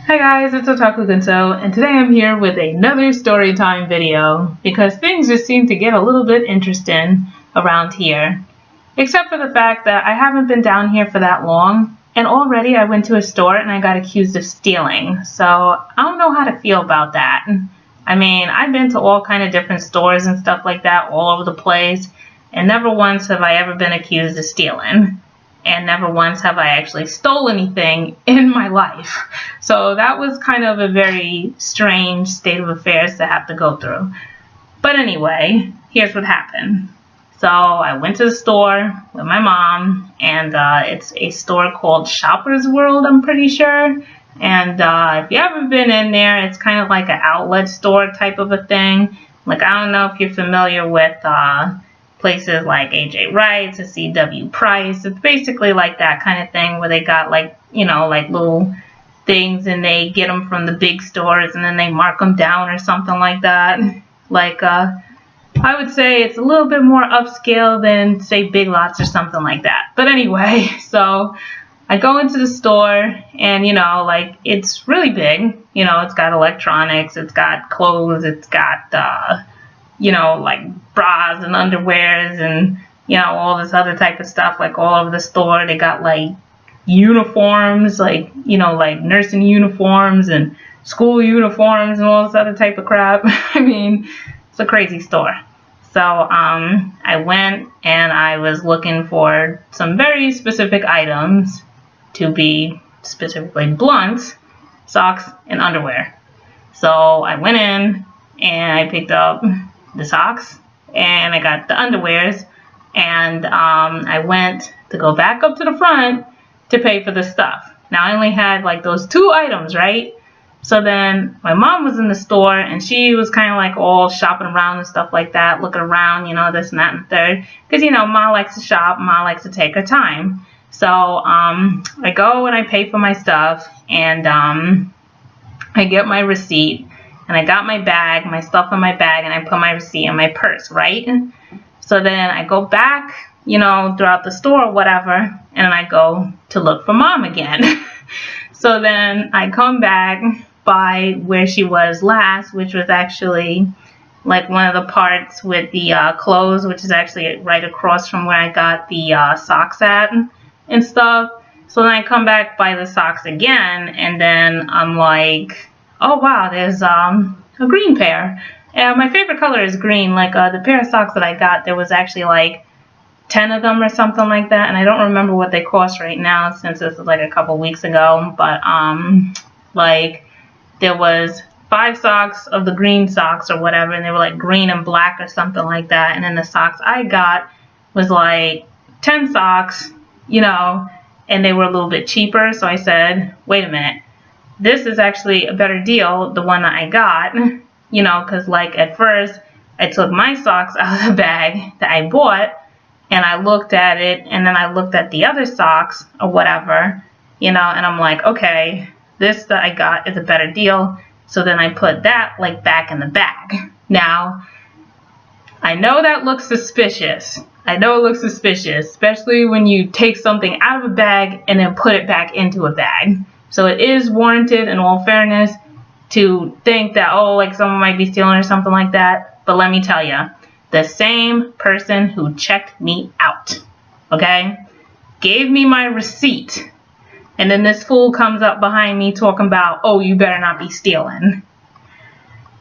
Hi guys, it's Otaku Gunso, and today I'm here with another story time video because things just seem to get a little bit interesting around here. Except for the fact that I haven't been down here for that long, and already I went to a store and I got accused of stealing, so I don't know how to feel about that. I mean, I've been to all kind of different stores and stuff like that all over the place, and never once have I ever been accused of stealing. And never once have I actually stole anything in my life. So that was kind of a very strange state of affairs to have to go through. But anyway, here's what happened. So I went to the store with my mom, and it's a store called Shoppers World, I'm pretty sure. And if you haven't been in there, it's kind of like an outlet store type of a thing. Like, I don't know if you're familiar with places like AJ Wright's, CW Price. It's basically like that kind of thing where they got like, you know, like little things and they get them from the big stores and then they mark them down or something like that. Like, I would say it's a little bit more upscale than, say, Big Lots or something like that. But anyway, so I go into the store and, you know, like, it's really big. You know, it's got electronics, it's got clothes, it's got, you know, like bras and underwears and, you know, all this other type of stuff, like all over the store. They got like uniforms, like, you know, like nursing uniforms and school uniforms and all this other type of crap. I mean, it's a crazy store. So I went and I was looking for some very specific items, to be specifically blunt, socks and underwear. So I went in and I picked up the socks and I got the underwears, and I went to go back up to the front to pay for the stuff. Now I only had like those two items, right? So then my mom was in the store and she was kind of like all shopping around and stuff like that, looking around, you know, this and that and the third, because, you know, Ma likes to shop, Ma likes to take her time. So I go and I pay for my stuff, and I get my receipt. And I got my bag, my stuff in my bag, and I put my receipt in my purse, right? So then I go back, you know, throughout the store or whatever, and then I go to look for Mom again. So then I come back by where she was last, which was actually like one of the parts with the clothes, which is actually right across from where I got the socks at and stuff. So then I come back by the socks again, and then I'm like, oh wow, there's a green pair. And my favorite color is green. Like the pair of socks that I got, there was actually like 10 of them or something like that. And I don't remember what they cost right now since this was like a couple weeks ago. But like there was 5 socks of the green socks or whatever, and they were like green and black or something like that. And then the socks I got was like 10 socks, you know, and they were a little bit cheaper. So I said, wait a minute. This is actually a better deal, the one that I got, you know, because like at first I took my socks out of the bag that I bought and I looked at it, and then I looked at the other socks or whatever, you know, and I'm like, okay, this that I got is a better deal. So then I put that like back in the bag. Now, I know that looks suspicious. I know it looks suspicious, especially when you take something out of a bag and then put it back into a bag. So it is warranted, in all fairness, to think that, oh, like someone might be stealing or something like that. But let me tell you, the same person who checked me out, okay, gave me my receipt. And then this fool comes up behind me talking about, oh, you better not be stealing.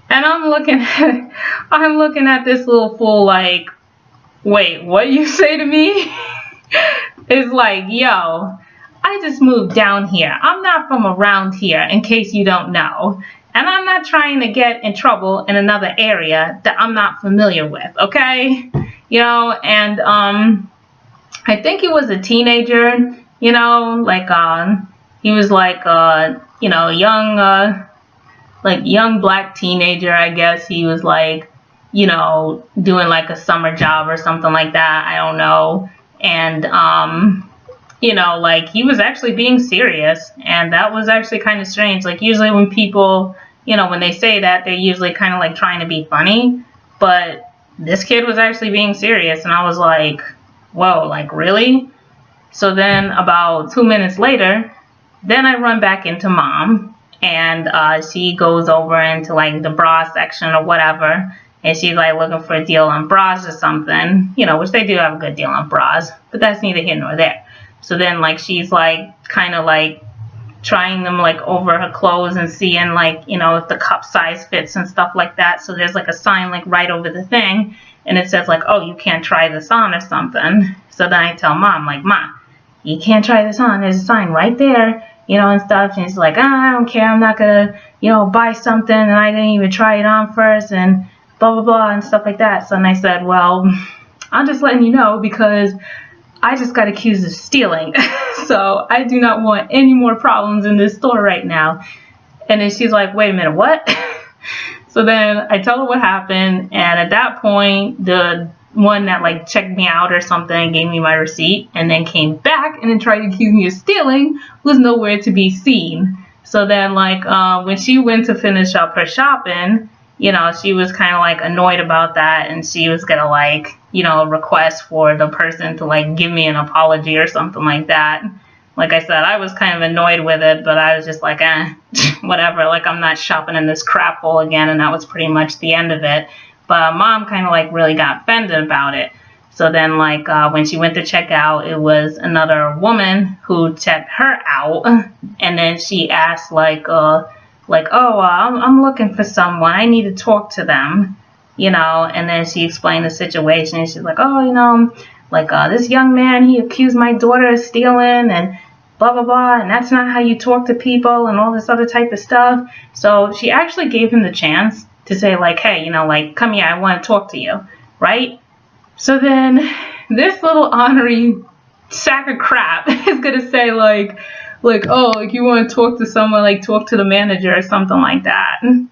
And I'm looking at this little fool like, wait, what you say to me? It's like, yo, I just moved down here. I'm not from around here, in case you don't know. And I'm not trying to get in trouble in another area that I'm not familiar with, okay? You know, and I think he was a teenager, you know, like he was like you know, young black teenager, I guess. He was like, you know, doing like a summer job or something like that. I don't know. And you know, like he was actually being serious, and that was actually kind of strange. Like usually when people, you know, when they say that, they're usually kind of like trying to be funny, but this kid was actually being serious, and I was like, whoa, like really? So then about 2 minutes later, then I run back into Mom, and she goes over into like the bra section or whatever, and she's like looking for a deal on bras or something, you know, which they do have a good deal on bras, but that's neither here nor there. So then like she's like kind of like trying them like over her clothes and seeing like, you know, if the cup size fits and stuff like that. So there's like a sign like right over the thing, and it says like, oh, you can't try this on or something. So then I tell Mom, like, Ma, you can't try this on, there's a sign right there, you know, and stuff. And she's like, I don't care, I'm not gonna, you know, buy something and I didn't even try it on first and blah blah blah and stuff like that. So then I said, well, I'm just letting you know because I just got accused of stealing. So I do not want any more problems in this store right now. And then she's like, wait a minute, what? So then I tell her what happened, and at that point the one that like checked me out or something gave me my receipt and then came back and then tried to accuse me of stealing was nowhere to be seen. So then like when she went to finish up her shopping, you know, she was kind of like annoyed about that, and she was gonna like, you know, request for the person to like give me an apology or something like that. Like I said, I was kind of annoyed with it, but I was just like, whatever, like I'm not shopping in this crap hole again, and that was pretty much the end of it. But Mom kind of like really got offended about it. So then like when she went to check out, it was another woman who checked her out, and then she asked like, oh, I'm looking for someone, I need to talk to them, you know. And then she explained the situation. She's like, oh, you know, like this young man, he accused my daughter of stealing and blah blah blah, and that's not how you talk to people and all this other type of stuff. So she actually gave him the chance to say like, hey, you know, like, come here, I want to talk to you, right? So then this little ornery sack of crap is gonna say like, oh, like you want to talk to someone, like talk to the manager or something like that. And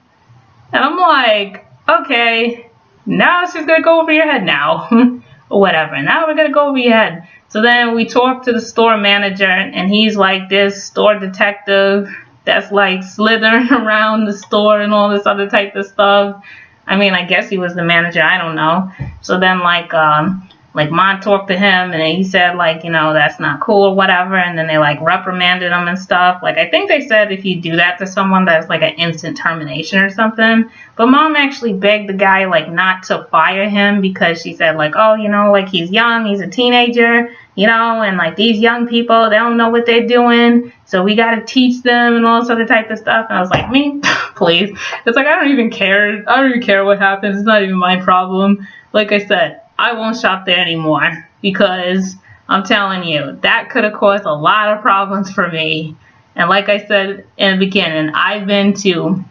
I'm like, okay, now she's gonna go over your head now. Or whatever, now we're gonna go over your head. So then we talk to the store manager, and he's like this store detective that's like slithering around the store and all this other type of stuff. I mean, I guess he was the manager, I don't know. So then like Mom talked to him, and he said like, you know, that's not cool or whatever, and then they like reprimanded him and stuff. Like I think they said if you do that to someone, that's like an instant termination or something. But Mom actually begged the guy like not to fire him, because she said like, oh, you know, like he's young, he's a teenager, you know, and like these young people, they don't know what they're doing, so we got to teach them and all this other type of stuff. And I was like, me? Please. It's like, I don't even care what happens, it's not even my problem. Like I said, I won't shop there anymore, because I'm telling you, that could have caused a lot of problems for me. And like I said in the beginning, I've been to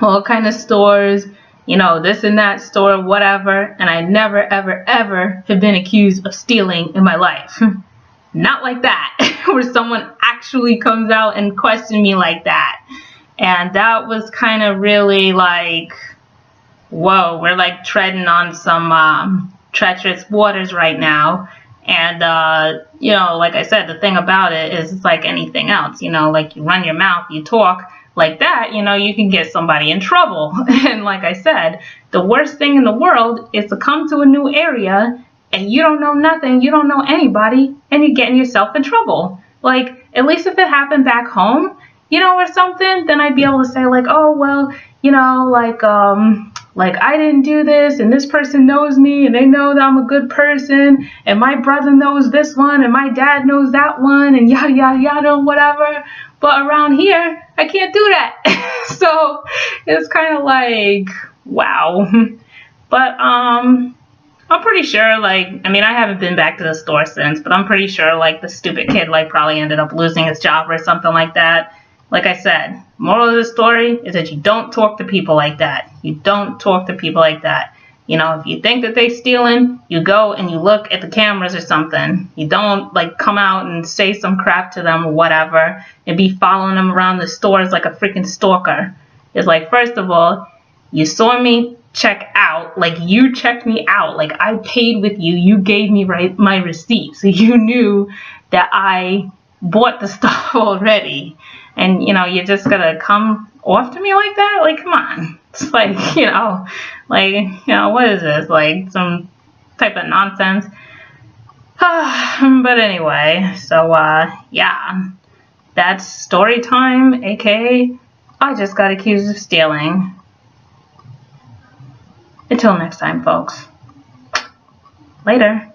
all kind of stores, you know, this and that store, whatever, and I never, ever, ever have been accused of stealing in my life. Not like that, where someone actually comes out and questions me like that. And that was kind of really like, whoa, we're like treading on some treacherous waters right now. And you know, like I said, the thing about it is it's like anything else, you know, like you run your mouth, you talk like that, you know, you can get somebody in trouble. And like I said, the worst thing in the world is to come to a new area and you don't know nothing, you don't know anybody, and you're getting yourself in trouble. Like, at least if it happened back home, you know, or something, then I'd be able to say like, oh, well, you know, like I didn't do this, and this person knows me, and they know that I'm a good person, and my brother knows this one, and my dad knows that one, and yada yada yada, whatever. But around here, I can't do that. So it's kind of like, wow. But I'm pretty sure, like, I mean, I haven't been back to the store since, but I'm pretty sure like the stupid kid like probably ended up losing his job or something like that. Like I said, moral of the story is that you don't talk to people like that. You don't talk to people like that. You know, if you think that they're stealing, you go and you look at the cameras or something. You don't like come out and say some crap to them or whatever and be following them around the stores like a freaking stalker. It's like, first of all, you saw me check out, like you checked me out, like I paid with you, you gave me my receipt, so you knew that I bought the stuff already. And, you know, you're just gonna come off to me like that? Like, come on. It's like, you know, what is this? Like, some type of nonsense? But anyway, so, yeah. That's story time, aka I just got accused of stealing. Until next time, folks. Later.